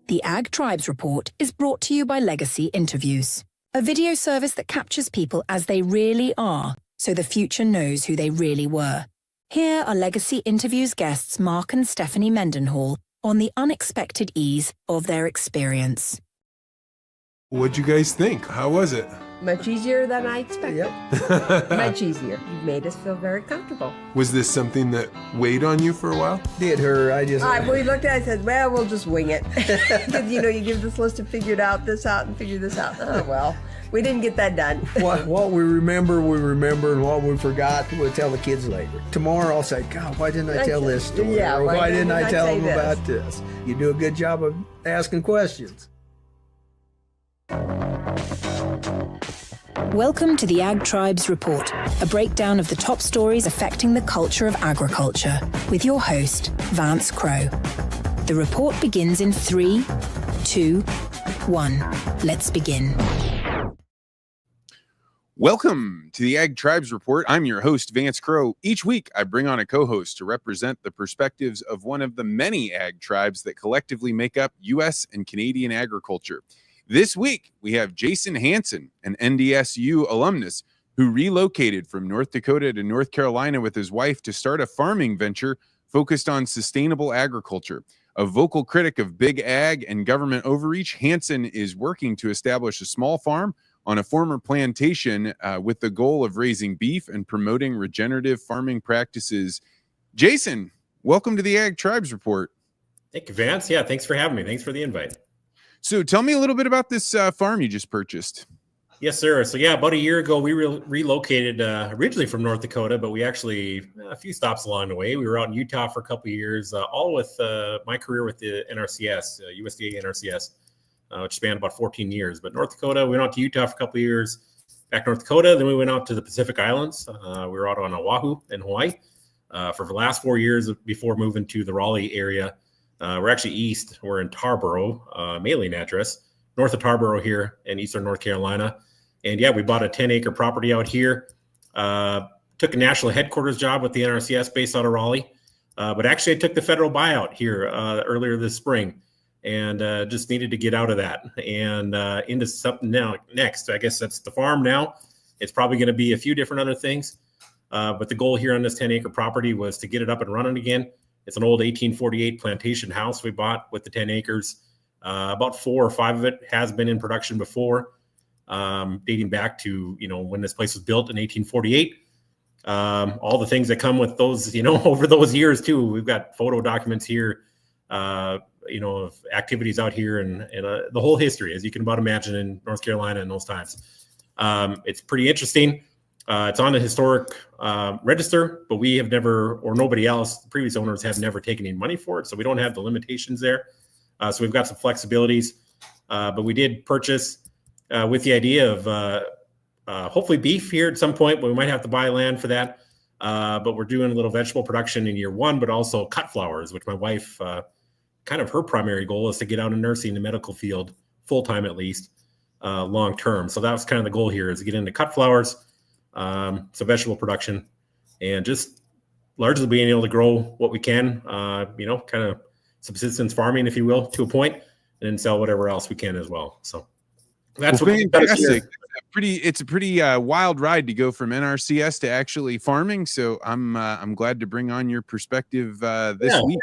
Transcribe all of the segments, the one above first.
The Ag Tribes Report is brought to you by Legacy Interviews, a video service that captures people as they really are, so the future knows who they really were. Here are Legacy Interviews guests Mark and Stephanie Mendenhall on the unexpected ease of their experience. What'd you guys think? How was it? Much easier than I expected. Yep. Much easier. You made us feel very comfortable. Was this something that weighed on you for a while? Did her. We looked at it and said, well, we'll just wing it. Because, you give this list of figured out this out and figure this out. Oh, well, we didn't get that done. What we remember, and what we forgot, we'll tell the kids later. Tomorrow I'll say, God, why didn't I tell this story? Yeah, or why didn't I tell them this? about this? You do a good job of asking questions. Welcome to the Ag Tribes Report, a breakdown of the top stories affecting the culture of agriculture, with your host, Vance Crowe. The report begins in 3, 2, 1. Let's begin. Welcome to the Ag Tribes Report. I'm your host, Vance Crowe. Each week, I bring on a co-host to represent the perspectives of one of the many ag tribes that collectively make up U.S. and Canadian agriculture. This week, we have Jason Hanson, an NDSU alumnus who relocated from North Dakota to North Carolina with his wife to start a farming venture focused on sustainable agriculture. A vocal critic of big ag and government overreach, Hanson is working to establish a small farm on a former plantation with the goal of raising beef and promoting regenerative farming practices. Jason, welcome to the Ag Tribes Report. Thank you, Vance. Yeah, thanks for having me. Thanks for the invite. So tell me a little bit about this farm you just purchased. Yes, sir. So yeah, about a year ago, we relocated originally from North Dakota, but we actually, a few stops along the way. We were out in Utah for a couple of years, all with my career with the NRCS, USDA NRCS, which spanned about 14 years. But North Dakota, we went out to Utah for a couple of years, back to North Dakota. Then we went out to the Pacific Islands. We were out on Oahu in Hawaii for the last 4 years before moving to the Raleigh area. We're actually east. We're in Tarboro, mailing address, north of Tarboro here in eastern North Carolina. And yeah, we bought a 10-acre property out here. Took a national headquarters job with the NRCS based out of Raleigh. But actually, I took the federal buyout here earlier this spring and just needed to get out of that and into something now next. I guess that's the farm now. It's probably going to be a few different other things. But the goal here on this 10-acre property was to get it up and running again. It's an old 1848 plantation house we bought with the 10 acres. About 4 or 5 of it has been in production before, dating back to, when this place was built in 1848. All the things that come with those, over those years too. We've got photo documents here, of activities out here and the whole history, as you can about imagine, in North Carolina in those times. It's pretty interesting. It's on the historic register, but we have never, or nobody else, the previous owners have never taken any money for it. So we don't have the limitations there. So we've got some flexibilities, but we did purchase with the idea of hopefully beef here at some point, but we might have to buy land for that. But we're doing a little vegetable production in year 1, but also cut flowers, which my wife, kind of her primary goal is to get out in nursing the medical field full-time, at least long term. So that was kind of the goal here, is to get into cut flowers. So vegetable production and just largely being able to grow what we can, kind of subsistence farming, if you will, to a point, and then sell whatever else we can as well. So that's fantastic. It's a pretty wild ride to go from NRCS to actually farming. So I'm glad to bring on your perspective this week.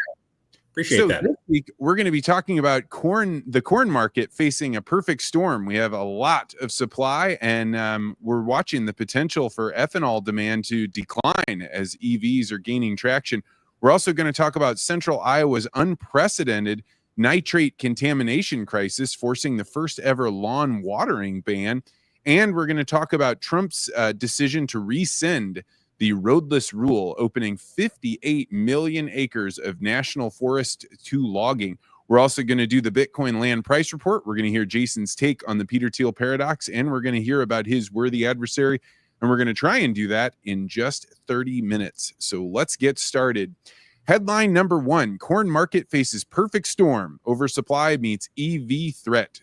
Appreciate that. This week, we're going to be talking about the corn market facing a perfect storm. We have a lot of supply, and we're watching the potential for ethanol demand to decline as EVs are gaining traction. We're also going to talk about Central Iowa's unprecedented nitrate contamination crisis, forcing the first ever lawn watering ban. And we're going to talk about Trump's decision to rescind the Roadless Rule, opening 58 million acres of national forest to logging. We're also going to do the Bitcoin land price report. We're going to hear Jason's take on the Peter Thiel Paradox, and we're going to hear about his worthy adversary. And we're going to try and do that in just 30 minutes. So let's get started. Headline number 1, corn market faces perfect storm. Oversupply meets EV threat.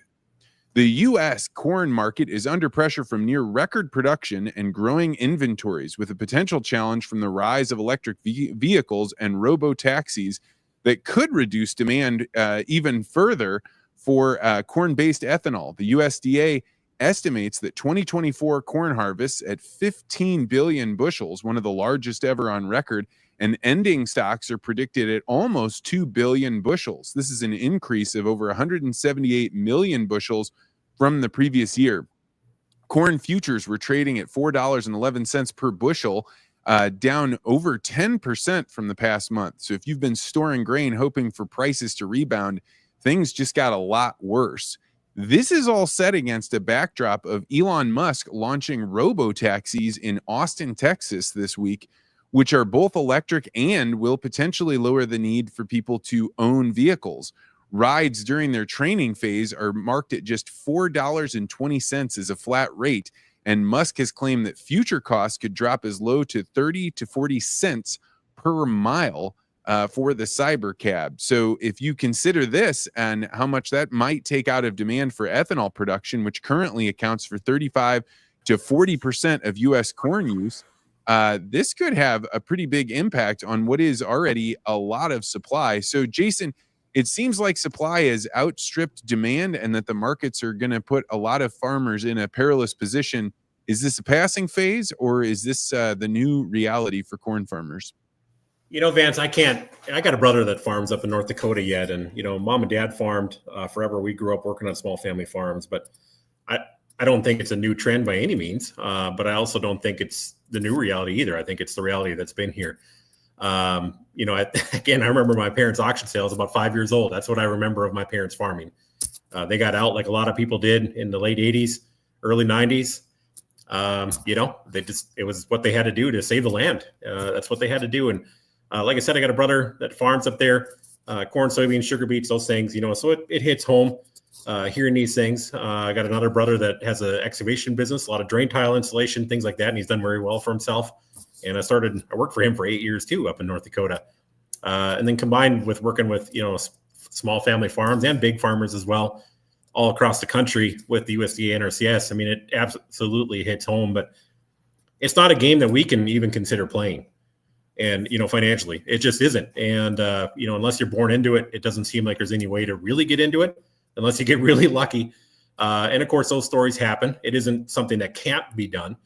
The U.S. corn market is under pressure from near record production and growing inventories, with a potential challenge from the rise of electric vehicles and robo-taxis that could reduce demand even further for corn-based ethanol. The USDA estimates that 2024 corn harvests at 15 billion bushels, one of the largest ever on record, and ending stocks are predicted at almost 2 billion bushels. This is an increase of over 178 million bushels from the previous year. Corn futures were trading at $4.11 per bushel, down over 10% from the past month. So if you've been storing grain hoping for prices to rebound, things just got a lot worse. This is all set against a backdrop of Elon Musk launching robo-taxis in Austin, Texas this week, which are both electric and will potentially lower the need for people to own vehicles. Rides during their training phase are marked at just $4.20 as a flat rate, and Musk has claimed that future costs could drop as low to 30 to 40 cents per mile for the cyber cab. So if you consider this and how much that might take out of demand for ethanol production, which currently accounts for 35 to 40% of U.S. corn use, this could have a pretty big impact on what is already a lot of supply. So, Jason, it seems like supply has outstripped demand and that the markets are going to put a lot of farmers in a perilous position. Is this a passing phase, or is this the new reality for corn farmers? Vance, I got a brother that farms up in North Dakota yet. And, mom and dad farmed forever. We grew up working on small family farms, but I don't think it's a new trend by any means. But I also don't think it's the new reality either. I think it's the reality that's been here. I remember my parents' auction sales about 5 years old. That's what I remember of my parents farming. They got out like a lot of people did in the late 80s, early 90s. It was what they had to do to save the land. That's what they had to do. And like I said, I got a brother that farms up there, corn, soybeans, sugar beets, those things, so it hits home hearing these things. I got another brother that has an excavation business, a lot of drain tile installation, things like that. And he's done very well for himself. And I worked for him for 8 years too, up in North Dakota. And then combined with working with, small family farms and big farmers as well, all across the country with the USDA and NRCS. I mean, it absolutely hits home, but it's not a game that we can even consider playing. And, financially, it just isn't. And, unless you're born into it, it doesn't seem like there's any way to really get into it unless you get really lucky. And of course, those stories happen. It isn't something that can't be done.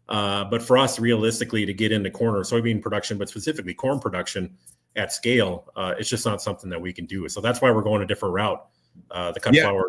But for us, realistically, to get into corn or soybean production, but specifically corn production at scale, it's just not something that we can do. So that's why we're going a different route. The cut flower.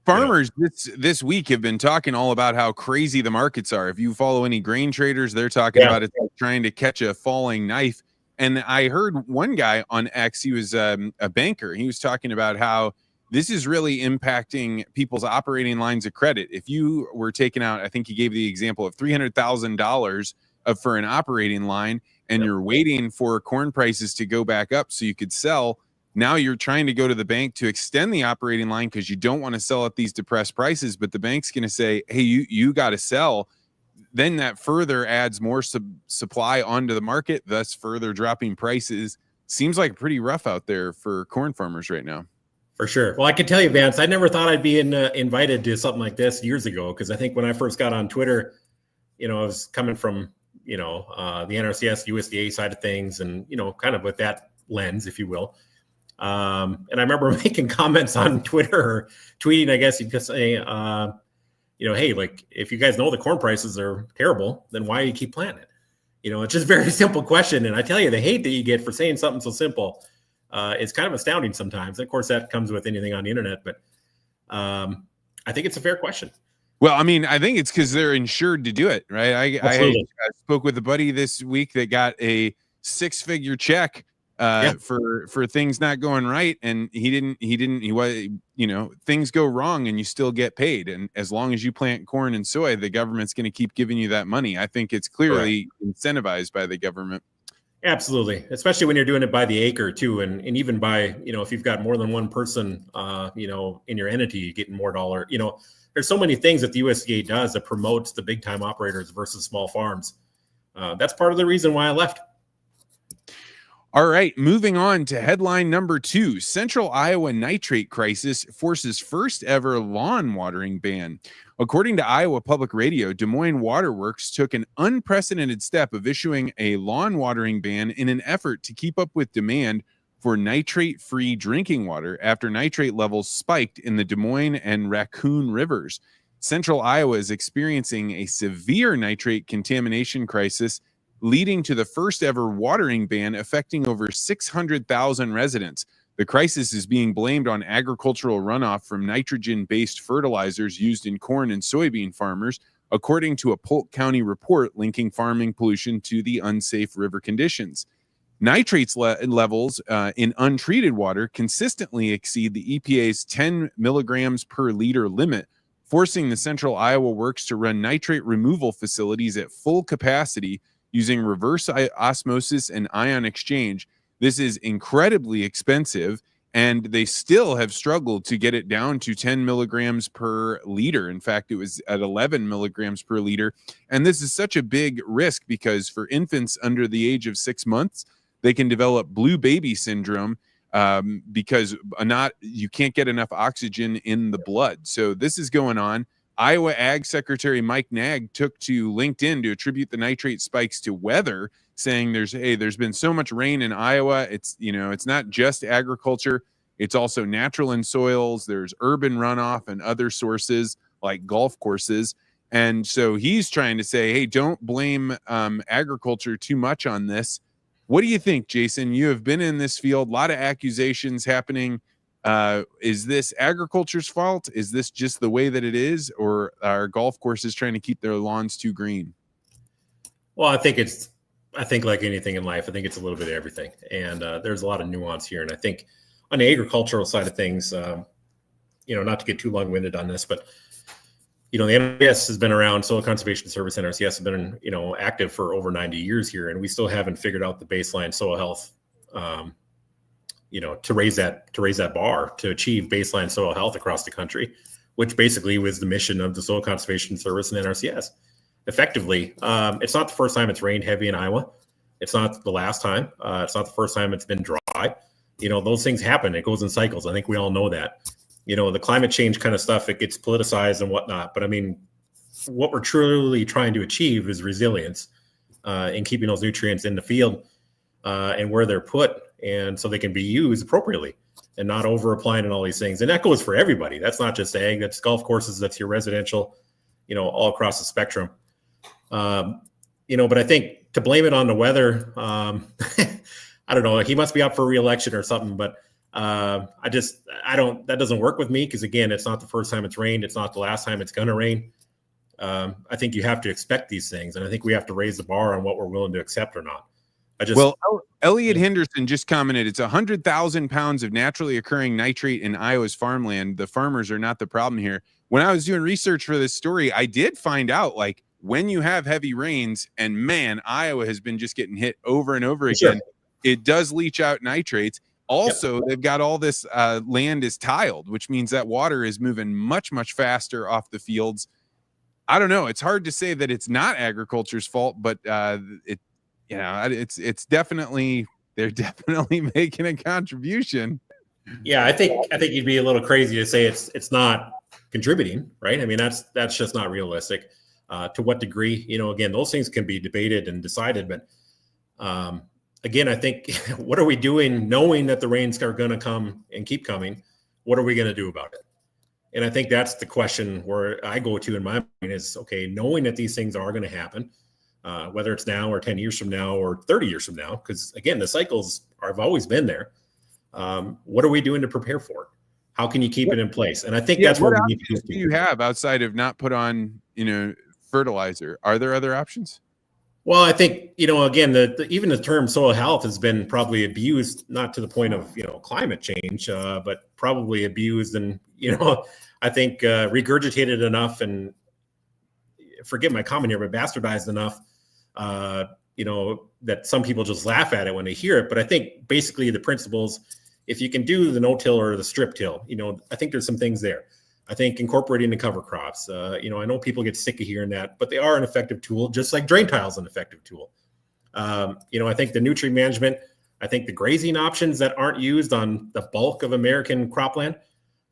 Farmers this week have been talking all about how crazy the markets are. If you follow any grain traders, they're talking about it like trying to catch a falling knife. And I heard one guy on X, he was a banker. He was talking about how this is really impacting people's operating lines of credit. If you were taking out, I think he gave the example of $300,000 for an operating line, and you're waiting for corn prices to go back up so you could sell. Now you're trying to go to the bank to extend the operating line because you don't want to sell at these depressed prices, but the bank's going to say, hey, you got to sell. Then that further adds more supply onto the market, thus further dropping prices. Seems like pretty rough out there for corn farmers right now. For sure. Well, I can tell you, Vance, I never thought I'd be invited to something like this years ago, because I think when I first got on Twitter, I was coming from, the NRCS, USDA side of things, and, kind of with that lens, if you will. And I remember making comments on Twitter or tweeting, I guess you could say, hey, like, if you guys know the corn prices are terrible, then why do you keep planting it? It's just a very simple question. And I tell you, the hate that you get for saying something so simple is kind of astounding sometimes. And of course, that comes with anything on the internet, but I think it's a fair question. Well, I mean, I think it's because they're insured to do it, right? I spoke with a buddy this week that got a 6-figure check for things not going right, and he was, things go wrong and you still get paid, and as long as you plant corn and soy, the government's going to keep giving you that money. I think it's clearly incentivized by the government. Absolutely, especially when you're doing it by the acre too, and even by, if you've got more than one person in your entity getting more dollar. There's so many things that the USDA does that promotes the big time operators versus small farms. That's part of the reason why I left. All right, moving on to headline number 2. Central Iowa nitrate crisis forces first ever lawn watering ban. According to Iowa Public Radio, Des Moines Waterworks took an unprecedented step of issuing a lawn watering ban in an effort to keep up with demand for nitrate-free drinking water after nitrate levels spiked in the Des Moines and Raccoon rivers. Central Iowa is experiencing a severe nitrate contamination crisis, leading to the first ever watering ban affecting over 600,000 residents. The crisis is being blamed on agricultural runoff from nitrogen-based fertilizers used in corn and soybean farmers, according to a Polk County report linking farming pollution to the unsafe river conditions. Nitrates levels in untreated water consistently exceed the EPA's 10 milligrams per liter limit, forcing the Central Iowa Works to run nitrate removal facilities at full capacity using reverse osmosis and ion exchange. This is incredibly expensive, and they still have struggled to get it down to 10 milligrams per liter. In fact, it was at 11 milligrams per liter. And this is such a big risk because for infants under the age of 6 months, they can develop blue baby syndrome because you can't get enough oxygen in the blood. So this is going on. Iowa Ag Secretary Mike Nag took to LinkedIn to attribute the nitrate spikes to weather, saying there's been so much rain in Iowa. It's not just agriculture. It's also natural in soils. There's urban runoff and other sources like golf courses. And so he's trying to say, hey, don't blame agriculture too much on this. What do you think, Jason? You have been in this field, a lot of accusations happening. Is this agriculture's fault? Is this just the way that it is? Or are golf courses trying to keep their lawns too green? Well, I think like anything in life, I think it's a little bit of everything. And there's a lot of nuance here. And I think on the agricultural side of things, not to get too long-winded on this, but, the NRCS has been around, Soil Conservation Service, NRCS has been, active for over 90 years here. And we still haven't figured out the baseline soil health, to raise that bar to achieve baseline soil health across the country, which basically was the mission of the Soil Conservation Service and NRCS. Effectively, it's not the first time it's rained heavy in Iowa. It's not the last time. It's not the first time it's been dry. Those things happen. It goes in cycles. I think we all know that. The climate change kind of stuff, it gets politicized and whatnot. But I mean, what we're truly trying to achieve is resilience in keeping those nutrients in the field and where they're put, and so they can be used appropriately and not over applying and all these things. And that goes for everybody. That's not just ag, that's golf courses, that's your residential, all across the spectrum. But I think to blame it on the weather, I don't know, he must be up for re-election or something, but that doesn't work with me. Cause again, it's not the first time it's rained. It's not the last time it's going to rain. I think you have to expect these things. And I think we have to raise the bar on what we're willing to accept or not. Elliot Henderson just commented, it's 100,000 pounds of naturally occurring nitrate in Iowa's farmland. The farmers are not the problem here. When I was doing research for this story, I did find out, like, when you have heavy rains, and man, Iowa has been just getting hit over and over again. It does leach out nitrates. Also, they've got all this land is tiled, which means that water is moving much, much faster off the fields. I don't know. It's hard to say that it's not agriculture's fault, but it's definitely, they're definitely making a contribution. Yeah, I think you'd be a little crazy to say it's not contributing, right? I mean, that's just not realistic. To what degree, again, those things can be debated and decided, but again, I think what are we doing knowing that the rains are going to come and keep coming? What are we going to do about it? And I think that's the question where I go to in my mind is, okay, knowing that these things are going to happen, whether it's now or 10 years from now or 30 years from now, because again, the cycles have always been there. What are we doing to prepare for it? How can you keep it in place? And I think that's what we need to do. You have outside of not put on, fertilizer. Are there other options? Well, I think, again, even the term soil health has been probably abused, not to the point of, climate change, but probably abused and, I think regurgitated enough, and forget my comment here, but bastardized enough, that some people just laugh at it when they hear it. But I think basically the principles, if you can do the no-till or the strip till, I think there's some things there. I think incorporating the cover crops, I know people get sick of hearing that, but they are an effective tool, just like drain tile is an effective tool. I think the nutrient management, I think the grazing options that aren't used on the bulk of American cropland,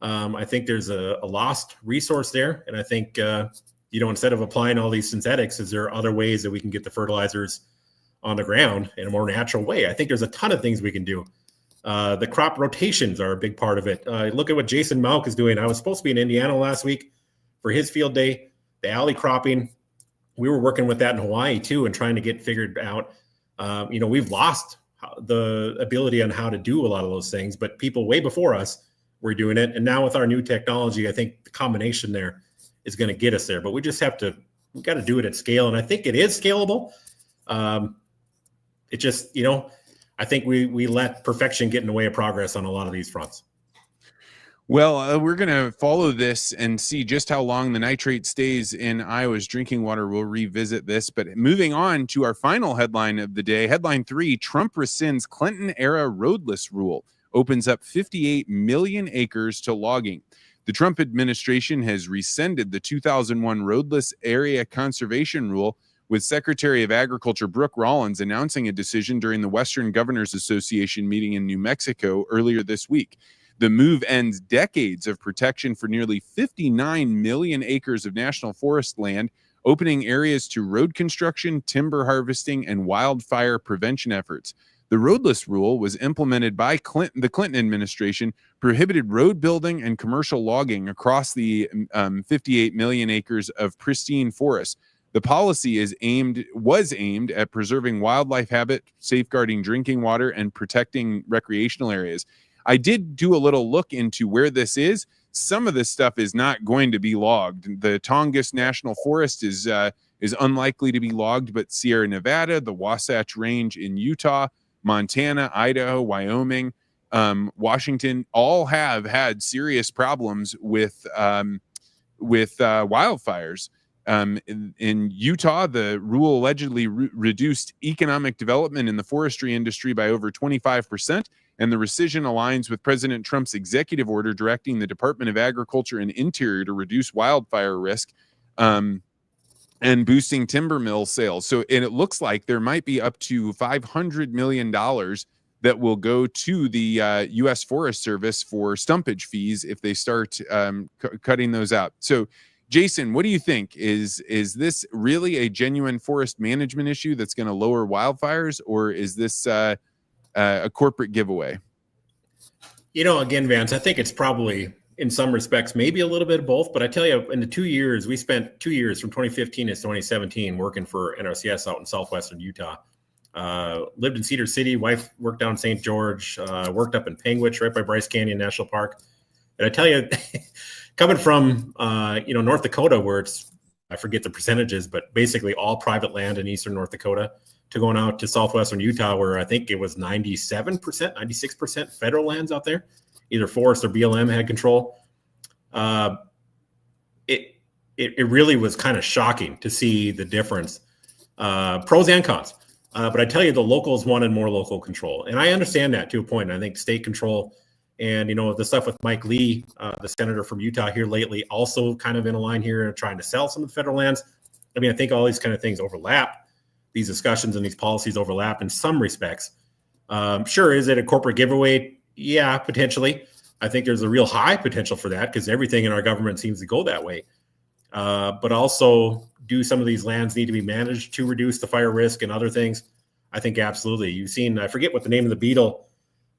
I think there's a lost resource there. And I think, instead of applying all these synthetics, is there other ways that we can get the fertilizers on the ground in a more natural way? I think there's a ton of things we can do. The crop rotations are a big part of it. Look at what Jason Malk is doing. I was supposed to be in Indiana last week for his field day. The alley cropping, we were working with that in Hawaii too and trying to get figured out. We've lost the ability on how to do a lot of those things, but people way before us were doing it. And now with our new technology, I think the combination there is going to get us there. But we got to do it at scale. And I think it is scalable. It just, I think we let perfection get in the way of progress on a lot of these fronts. Well, we're going to follow this and see just how long the nitrate stays in Iowa's drinking water. We'll revisit this. But moving on to our final headline of the day, headline 3, Trump rescinds Clinton-era roadless rule, opens up 58 million acres to logging. The Trump administration has rescinded the 2001 roadless area conservation rule, with Secretary of Agriculture Brooke Rollins announcing a decision during the Western Governors Association meeting in New Mexico earlier this week. The move ends decades of protection for nearly 59 million acres of national forest land, opening areas to road construction, timber harvesting, and wildfire prevention efforts. The roadless rule was implemented by the Clinton administration, prohibited road building and commercial logging across the 58 million acres of pristine forests. The policy was aimed at preserving wildlife habitat, safeguarding drinking water, and protecting recreational areas. I did do a little look into where this is. Some of this stuff is not going to be logged. The Tongass National Forest is unlikely to be logged, but Sierra Nevada, the Wasatch Range in Utah, Montana, Idaho, Wyoming, Washington, all have had serious problems with wildfires. In Utah, the rule allegedly reduced economic development in the forestry industry by over 25%, and the rescission aligns with President Trump's executive order directing the Department of Agriculture and Interior to reduce wildfire risk and boosting timber mill sales. So, and it looks like there might be up to $500 million that will go to the U.S. Forest Service for stumpage fees if they start cutting those out. So, Jason, what do you think? Is this really a genuine forest management issue that's going to lower wildfires, or is this a corporate giveaway? Again, Vance, I think it's probably in some respects maybe a little bit of both. But I tell you, in the 2 years, we spent 2 years from 2015 to 2017 working for NRCS out in southwestern Utah. Lived in Cedar City. Wife worked down in St. George. Worked up in Panguitch, right by Bryce Canyon National Park. And I tell you, coming from North Dakota, where it's, I forget the percentages, but basically all private land in eastern North Dakota, to going out to southwestern Utah, where I think it was 97%, 96% federal lands out there, either forest or BLM had control. It really was kind of shocking to see the difference, pros and cons. But I tell you, the locals wanted more local control, and I understand that to a point. I think state control. And, the stuff with Mike Lee, the senator from Utah here lately, also kind of in a line here and trying to sell some of the federal lands. I mean, I think all these kind of things overlap. These discussions and these policies overlap in some respects. Sure, is it a corporate giveaway? Yeah, potentially. I think there's a real high potential for that because everything in our government seems to go that way. But also, do some of these lands need to be managed to reduce the fire risk and other things? I think absolutely. You've seen, I forget what the name of the beetle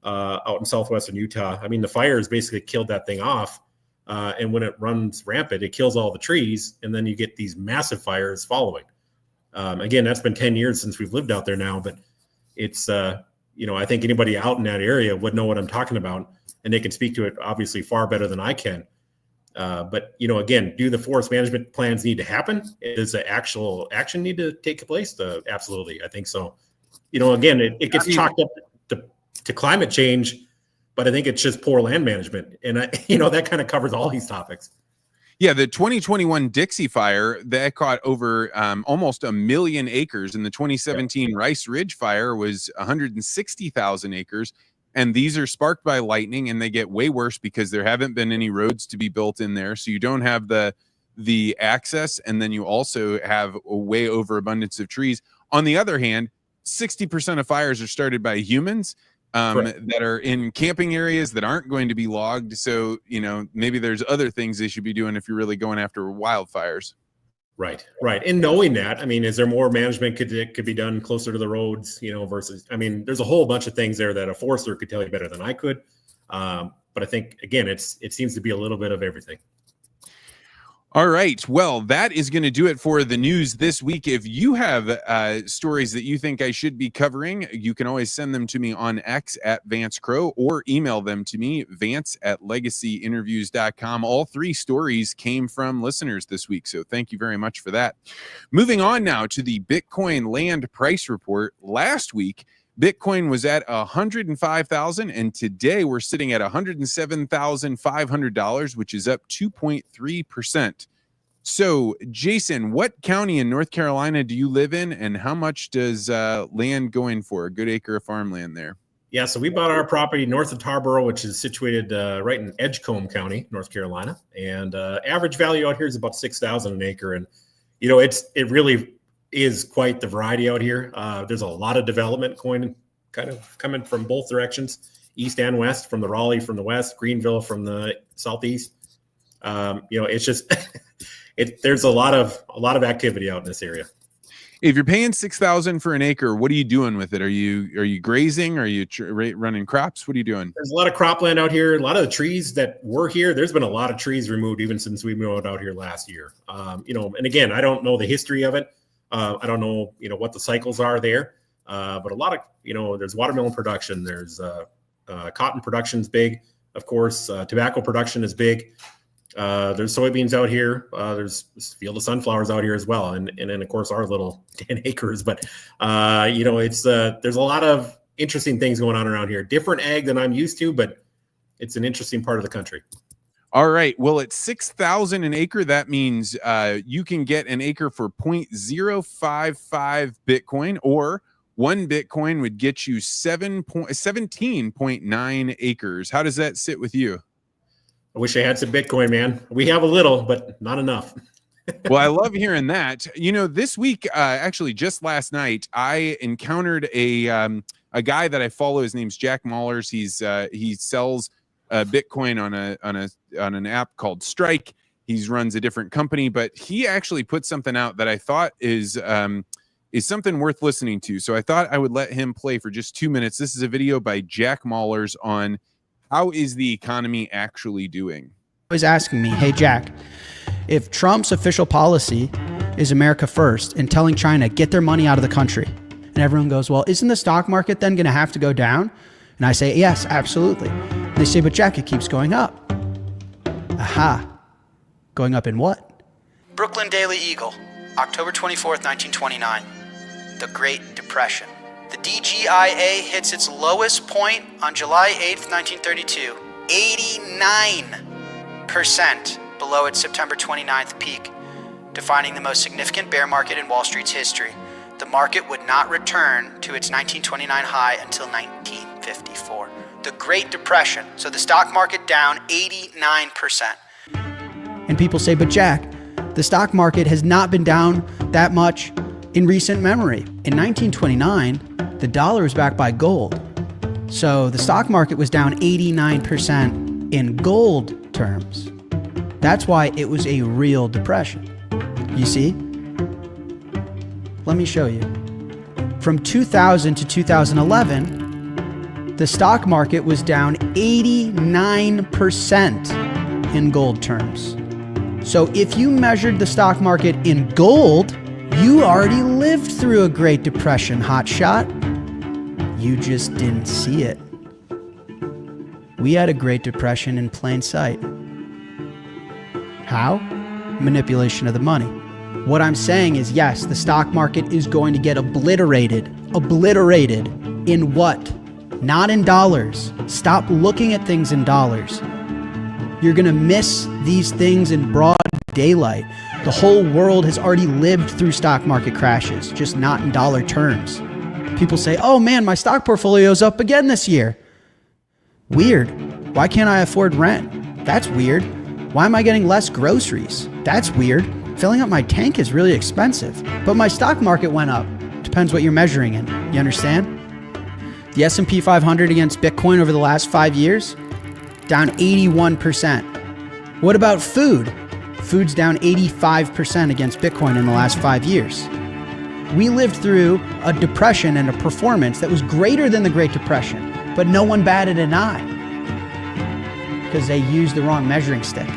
out in southwestern Utah. I mean, the fires basically killed that thing off. And when it runs rampant, it kills all the trees. And then you get these massive fires following. Again, that's been 10 years since we've lived out there now, but it's, I think anybody out in that area would know what I'm talking about, and they can speak to it obviously far better than I can. But, again, do the forest management plans need to happen? Does the actual action need to take place? Absolutely. I think so. Again, it gets chalked up to climate change, but I think it's just poor land management. And, that kind of covers all these topics. Yeah, the 2021 Dixie Fire, that caught over almost 1 million acres. And the 2017 Rice Ridge Fire was 160,000 acres. And these are sparked by lightning, and they get way worse because there haven't been any roads to be built in there. So you don't have the access, and then you also have a way overabundance of trees. On the other hand, 60% of fires are started by humans. That are in camping areas that aren't going to be logged. So, maybe there's other things they should be doing if you're really going after wildfires. Right. And knowing that, I mean, is there more management could be done closer to the roads, versus, I mean, there's a whole bunch of things there that a forester could tell you better than I could. But I think, again, it seems to be a little bit of everything. All right. Well, that is going to do it for the news this week. If you have stories that you think I should be covering, you can always send them to me on X at Vance Crowe or email them to me, vance@legacyinterviews.com. All 3 stories came from listeners this week, so thank you very much for that. Moving on now to the Bitcoin land price report. Last week, Bitcoin was at $105,000, and today we're sitting at $107,500, which is up 2.3%. So, Jason, what county in North Carolina do you live in, and how much does land going for, a good acre of farmland there? Yeah, so we bought our property north of Tarboro, which is situated right in Edgecombe County, North Carolina, and average value out here is about $6,000 an acre, and it really is quite the variety out here. There's a lot of development kind of coming from both directions, east and west, from the Raleigh from the west, Greenville from the southeast. It's just there's a lot of activity out in this area. If you're paying $6,000 for an acre, what are you doing with it? Are you grazing? Are you running crops? What are you doing? There's a lot of cropland out here. A lot of the trees that were here, there's been a lot of trees removed even since we moved out here last year. And again, I don't know the history of it. I don't know, what the cycles are there, but a lot of, there's watermelon production, there's cotton production's big, of course, tobacco production is big. There's soybeans out here. There's a field of sunflowers out here as well, and then of course our little 10 acres. But it's there's a lot of interesting things going on around here. Different ag than I'm used to, but it's an interesting part of the country. All right. Well, at $6,000 an acre, that means you can get an acre for 0.055 Bitcoin, or 1 Bitcoin would get you 17.9 acres. How does that sit with you? I wish I had some Bitcoin, man. We have a little, but not enough. Well, I love hearing that. This week, actually, just last night, I encountered a guy that I follow. His name's Jack Mahlers. He sells Bitcoin on an app called Strike. He runs a different company, but he actually put something out that I thought is something worth listening to. So I thought I would let him play for just 2 minutes. This is a video by Jack Mahlers on how is the economy actually doing. Was asking me, hey Jack, if Trump's official policy is America first and telling China get their money out of the country, and everyone goes, well, isn't the stock market then going to have to go down? And I say, yes, absolutely. And they say, but Jack, it keeps going up. Aha. Going up in what? Brooklyn Daily Eagle, October 24th, 1929. The Great Depression. The DGIA hits its lowest point on July 8th, 1932. 89% below its September 29th peak, defining the most significant bear market in Wall Street's history. The market would not return to its 1929 high until 1954. The Great Depression. So the stock market down 89%. And people say, but Jack, the stock market has not been down that much in recent memory. In 1929, the dollar was backed by gold. So the stock market was down 89% in gold terms. That's why it was a real depression. You see? Let me show you. From 2000 to 2011, the stock market was down 89% in gold terms. So if you measured the stock market in gold, you already lived through a Great Depression, hotshot. You just didn't see it. We had a Great Depression in plain sight. How? Manipulation of the money. What I'm saying is, yes, the stock market is going to get obliterated. Obliterated in what? Not in dollars. Stop looking at things in dollars. You're going to miss these things in broad daylight. The whole world has already lived through stock market crashes, just not in dollar terms. People say, oh man, my stock portfolio's up again this year. Weird. Why can't I afford rent? That's weird. Why am I getting less groceries? That's weird. Filling up my tank is really expensive, but my stock market went up. Depends what you're measuring in. You understand? The S&P 500 against Bitcoin over the last 5 years, down 81%. What about food? Food's down 85% against Bitcoin in the last 5 years. We lived through a depression and a performance that was greater than the Great Depression, but no one batted an eye because they used the wrong measuring stick.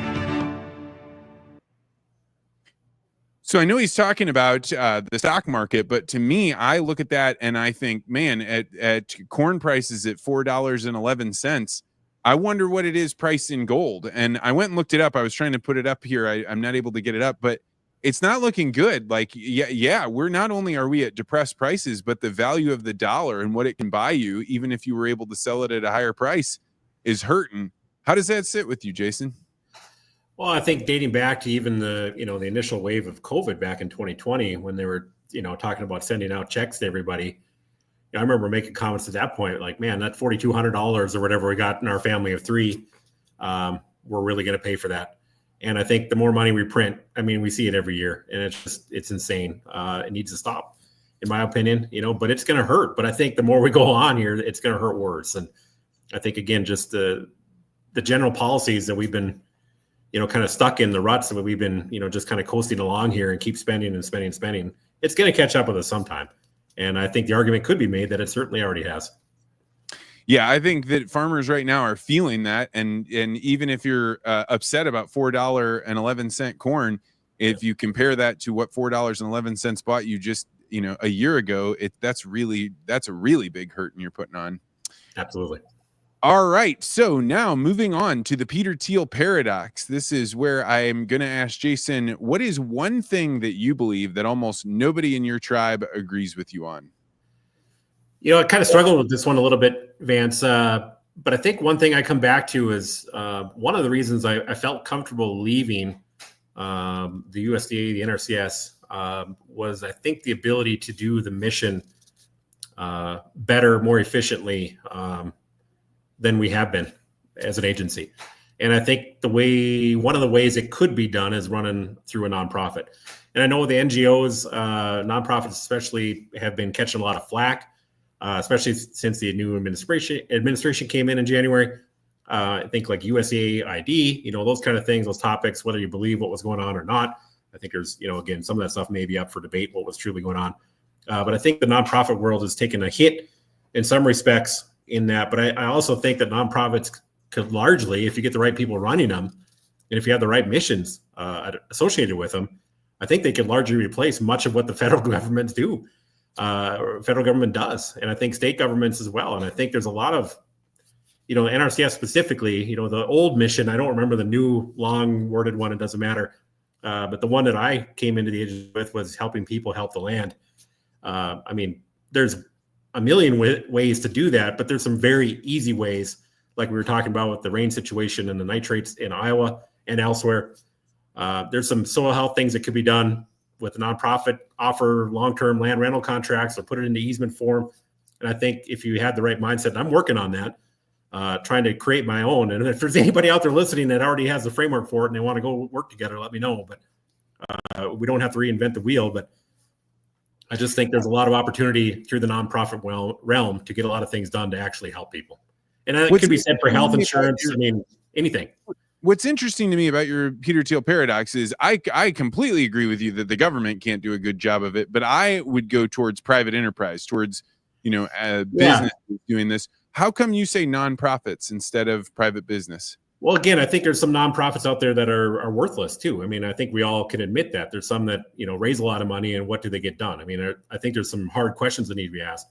So I know he's talking about the stock market, but to me, I look at that and I think, man, at corn prices at $4.11, I wonder what it is priced in gold. And I went and looked it up. I was trying to put it up here. I'm not able to get it up, but it's not looking good. Like, yeah, we're not only are we at depressed prices, but the value of the dollar and what it can buy you, even if you were able to sell it at a higher price, is hurting. How does that sit with you, Jason? Well, I think dating back to even the initial wave of COVID back in 2020, when they were, talking about sending out checks to everybody, I remember making comments at that point, like, man, that $4,200 or whatever we got in our family of three, we're really going to pay for that. And I think the more money we print, I mean, we see it every year, and it's insane. It needs to stop, in my opinion, but it's going to hurt. But I think the more we go on here, it's going to hurt worse. And I think, again, just the general policies that we've been, kind of stuck in the ruts that we've been, just kind of coasting along here and keep spending and spending and spending, it's going to catch up with us sometime. And I think the argument could be made that it certainly already has. Yeah, I think that farmers right now are feeling that. And even if you're upset about $4.11 corn, if you compare that to what $4.11 bought you just, a year ago, that's a really big hurting you're putting on. Absolutely. All right. So now moving on to the Peter Thiel Paradox. This is where I'm going to ask Jason, what is one thing that you believe that almost nobody in your tribe agrees with you on? I kind of struggled with this one a little bit, Vance. But I think one thing I come back to is one of the reasons I felt comfortable leaving the USDA, the NRCS, was I think the ability to do the mission better, more efficiently than we have been as an agency. And I think one of the ways it could be done is running through a nonprofit. And I know the NGOs, nonprofits especially, have been catching a lot of flack. Especially since the new administration came in January. I think like USAID, those kind of things, those topics, whether you believe what was going on or not. I think there's, again, some of that stuff may be up for debate, what was truly going on. But I think the nonprofit world has taken a hit in some respects in that. But I also think that nonprofits could largely, if you get the right people running them, and if you have the right missions associated with them, I think they could largely replace much of what the federal governments do. Federal government does, and I think state governments as well. And I think there's a lot of, NRCS specifically, the old mission, I don't remember the new long worded one, it doesn't matter. But the one that I came into the agency with was helping people help the land. I mean, there's a million ways to do that, but there's some very easy ways, like we were talking about with the rain situation and the nitrates in Iowa and elsewhere. There's some soil health things that could be done with a nonprofit, offer long-term land rental contracts or put it into easement form. And I think if you had the right mindset, and I'm working on that, trying to create my own. And if there's anybody out there listening that already has the framework for it and they want to go work together, let me know. But we don't have to reinvent the wheel. But I just think there's a lot of opportunity through the nonprofit realm to get a lot of things done to actually help people. And that could be said for health insurance. I mean, anything. What's interesting to me about your Peter Thiel Paradox is I completely agree with you that the government can't do a good job of it, but I would go towards private enterprise, towards, business doing this. How come you say nonprofits instead of private business? Well, again, I think there's some nonprofits out there that are worthless too. I mean, I think we all can admit that. There's some that, raise a lot of money, and what do they get done? I mean, I think there's some hard questions that need to be asked.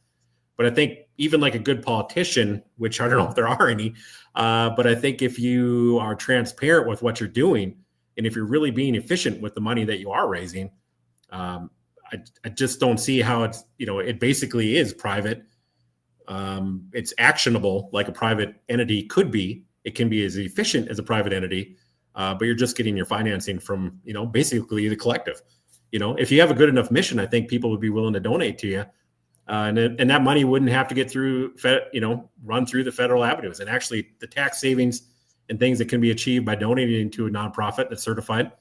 But I think even like a good politician, which I don't know if there are any, but I think if you are transparent with what you're doing, and if you're really being efficient with the money that you are raising, I just don't see how it's, it basically is private. It's actionable like a private entity could be. It can be as efficient as a private entity, but you're just getting your financing from, basically the collective. If you have a good enough mission, I think people would be willing to donate to you. And that money wouldn't have to get through, run through the federal avenues. And actually, the tax savings and things that can be achieved by donating to a nonprofit that's certified,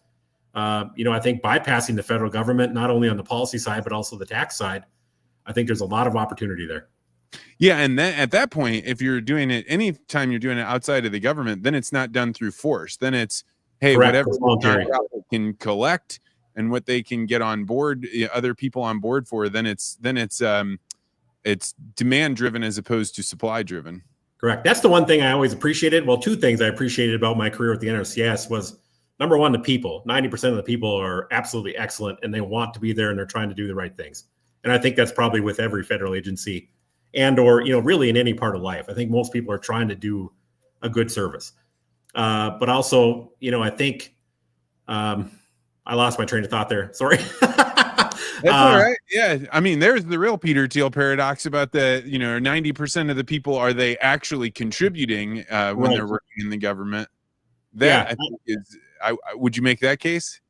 I think bypassing the federal government, not only on the policy side, but also the tax side, I think there's a lot of opportunity there. Yeah, and then at that point, if you're doing it, anytime you're doing it outside of the government, then it's not done through force. Then it's, hey, Correct. whatever It's voluntary. nonprofit can collect and what they can get on board, other people on board for, then it's demand driven as opposed to supply driven. Correct. That's the one thing I always appreciated. Well, two things I appreciated about my career with the NRCS was, number one, the people. 90% of the people are absolutely excellent, and they want to be there, and they're trying to do the right things. And I think that's probably with every federal agency and or, really in any part of life. I think most people are trying to do a good service. But also, I think I lost my train of thought there. Sorry. That's all right. Yeah. I mean, there's the real Peter Thiel paradox about the, 90% of the people, are they actually contributing when they're working in the government? That I think is, would you make that case?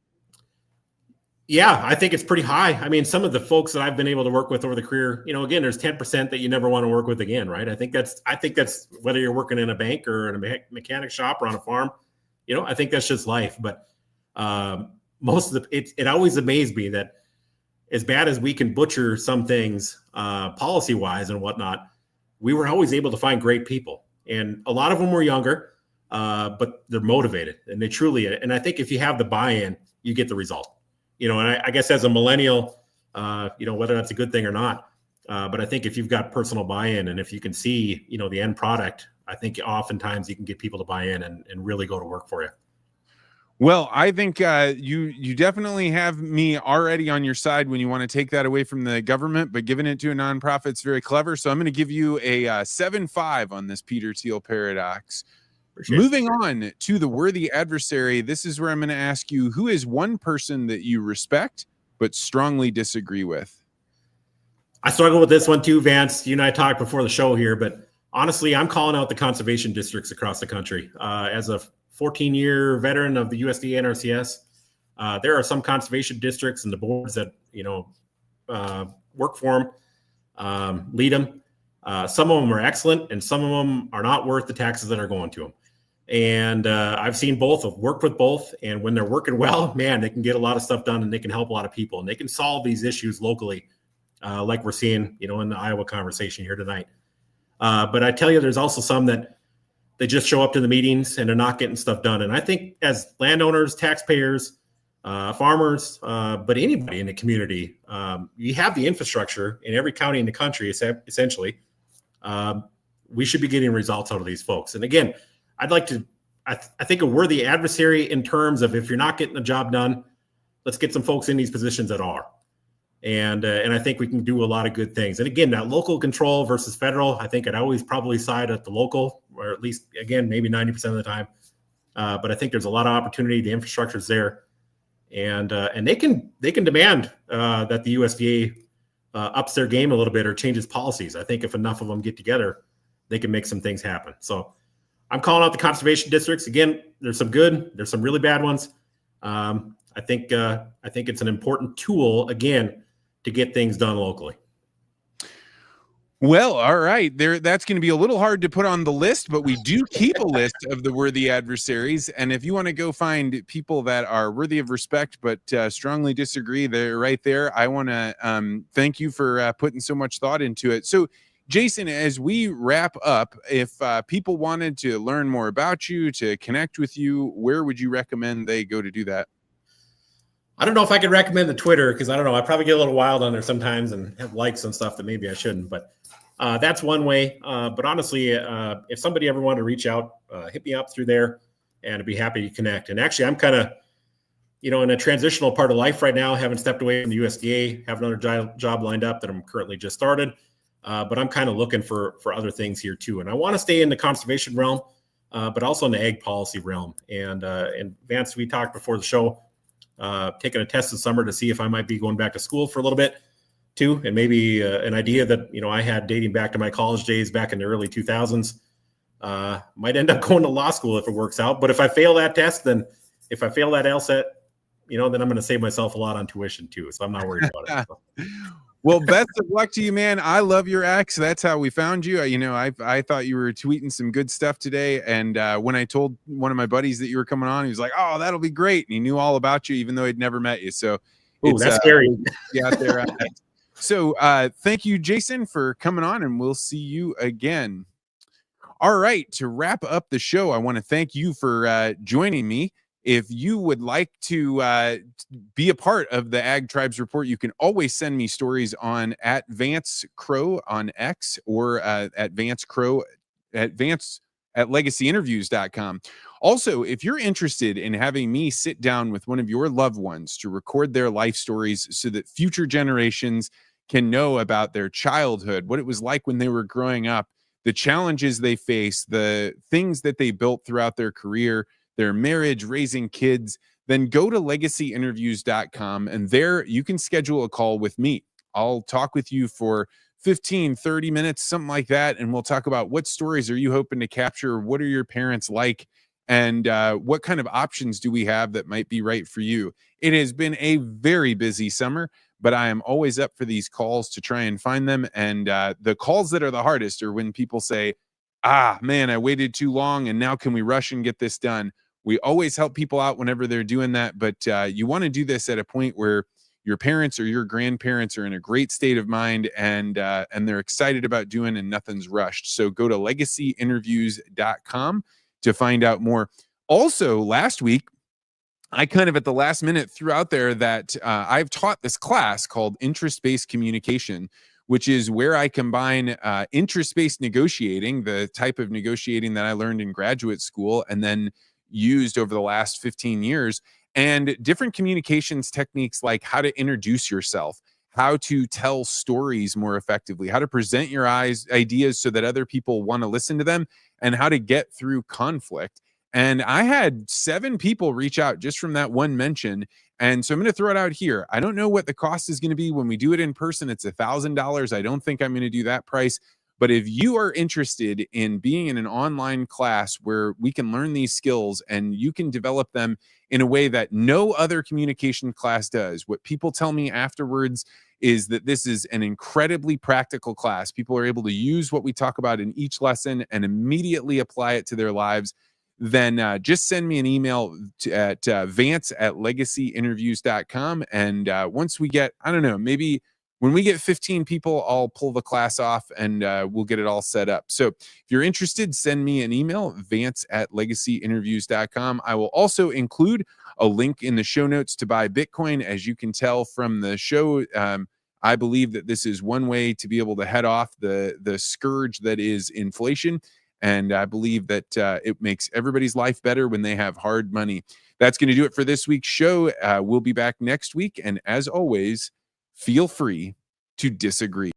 Yeah, I think it's pretty high. I mean, some of the folks that I've been able to work with over the career, again, there's 10% that you never want to work with again, right? I think that's whether you're working in a bank or in a mechanic shop or on a farm, I think that's just life. But most of it always amazed me that as bad as we can butcher some things policy wise and whatnot, we were always able to find great people. And a lot of them were younger, but they're motivated and they truly, and I think if you have the buy-in, you get the result. And I guess as a millennial, whether that's a good thing or not, but I think if you've got personal buy-in and if you can see, the end product, I think oftentimes you can get people to buy in and really go to work for you. Well, I think you definitely have me already on your side when you want to take that away from the government, but giving it to a nonprofit is very clever. So I'm going to give you a 7.5 on this Peter Thiel paradox. Moving on to the worthy adversary, this is where I'm going to ask you, who is one person that you respect but strongly disagree with? I struggle with this one too, Vance. You and I talked before the show here, but honestly, I'm calling out the conservation districts across the country. As a 14-year veteran of the USDA NRCS, there are some conservation districts and the boards that, work for them, lead them. Some of them are excellent and some of them are not worth the taxes that are going to them. And I've seen both, I've worked with both. And when they're working well, man, they can get a lot of stuff done and they can help a lot of people and they can solve these issues locally, like we're seeing, in the Iowa conversation here tonight. But I tell you, there's also some that they just show up to the meetings and they're not getting stuff done. And I think as landowners, taxpayers, farmers, but anybody in the community, you have the infrastructure in every county in the country, essentially. We should be getting results out of these folks. And again, I think a worthy adversary in terms of if you're not getting the job done, let's get some folks in these positions that are. And I think we can do a lot of good things. And again, that local control versus federal, I think I'd always probably side at the local, or at least, again, maybe 90% of the time. But I think there's a lot of opportunity. The infrastructure's there. And they can demand that the USDA ups their game a little bit or changes policies. I think if enough of them get together, they can make some things happen. So I'm calling out the conservation districts. Again, there's some good, there's some really bad ones. I think it's an important tool, again, to get things done locally. Well, all right. That's going to be a little hard to put on the list, but we do keep a list of the worthy adversaries. And if you want to go find people that are worthy of respect but strongly disagree, they're right there. I want to thank you for putting so much thought into it. So, Jason, as we wrap up, if people wanted to learn more about you, to connect with you, where would you recommend they go to do that? I don't know if I could recommend the Twitter because I don't know. I probably get a little wild on there sometimes and have likes and stuff that maybe I shouldn't. But that's one way. But honestly, if somebody ever wanted to reach out, hit me up through there and I'd be happy to connect. And actually, I'm kind of, in a transitional part of life right now, having stepped away from the USDA, have another job lined up that I'm currently just started. But I'm kind of looking for other things here too. And I want to stay in the conservation realm, but also in the ag policy realm. And Vance, we talked before the show, taking a test this summer to see if I might be going back to school for a little bit too. And maybe an idea that, I had dating back to my college days back in the early 2000s, might end up going to law school if it works out. But if I fail that test, then if I fail that LSAT, then I'm going to save myself a lot on tuition too. So I'm not worried about it. Well, best of luck to you, man. I love your acts. That's how we found you. I thought you were tweeting some good stuff today. And when I told one of my buddies that you were coming on, he was like, "Oh, that'll be great." And he knew all about you, even though he'd never met you. So that's scary. Out there. So thank you, Jason, for coming on, and we'll see you again. All right. To wrap up the show, I want to thank you for joining me. If you would like to be a part of the Ag Tribes Report, you can always send me stories on at Vance Crowe on X or at Vance Crowe at legacyinterviews.com. Also, if you're interested in having me sit down with one of your loved ones to record their life stories so that future generations can know about their childhood, what it was like when they were growing up, the challenges they face, the things that they built throughout their career, their marriage, raising kids, then go to legacyinterviews.com, and there you can schedule a call with me. I'll talk with you for 15, 30 minutes, something like that, and we'll talk about what stories are you hoping to capture, what are your parents like, and what kind of options do we have that might be right for you. It has been a very busy summer, but I am always up for these calls to try and find them, and the calls that are the hardest are when people say, man, I waited too long, and now can we rush and get this done? We always help people out whenever they're doing that, but you want to do this at a point where your parents or your grandparents are in a great state of mind and they're excited about doing and nothing's rushed. So go to legacyinterviews.com to find out more. Also, last week, I kind of at the last minute threw out there that I've taught this class called Interest-Based Communication, which is where I combine interest-based negotiating, the type of negotiating that I learned in graduate school and then used over the last 15 years, and different communications techniques like how to introduce yourself, how to tell stories more effectively, how to present your ideas so that other people want to listen to them, and how to get through conflict. And I had 7 people reach out just from that one mention. And so I'm going to throw it out here. I don't know what the cost is going to be when we do it in person. It's $1,000. I don't think I'm going to do that price. But if you are interested in being in an online class where we can learn these skills and you can develop them in a way that no other communication class does, what people tell me afterwards is that this is an incredibly practical class. People are able to use what we talk about in each lesson and immediately apply it to their lives. Then just send me an email at vance@legacyinterviews.com. And once we get, I don't know, maybe when we get 15 people, I'll pull the class off and we'll get it all set up. So if you're interested, send me an email, vance@legacyinterviews.com. I will also include a link in the show notes to buy Bitcoin. As you can tell from the show, I believe that this is one way to be able to head off the scourge that is inflation. And I believe that it makes everybody's life better when they have hard money. That's going to do it for this week's show. We'll be back next week. And as always, feel free to disagree.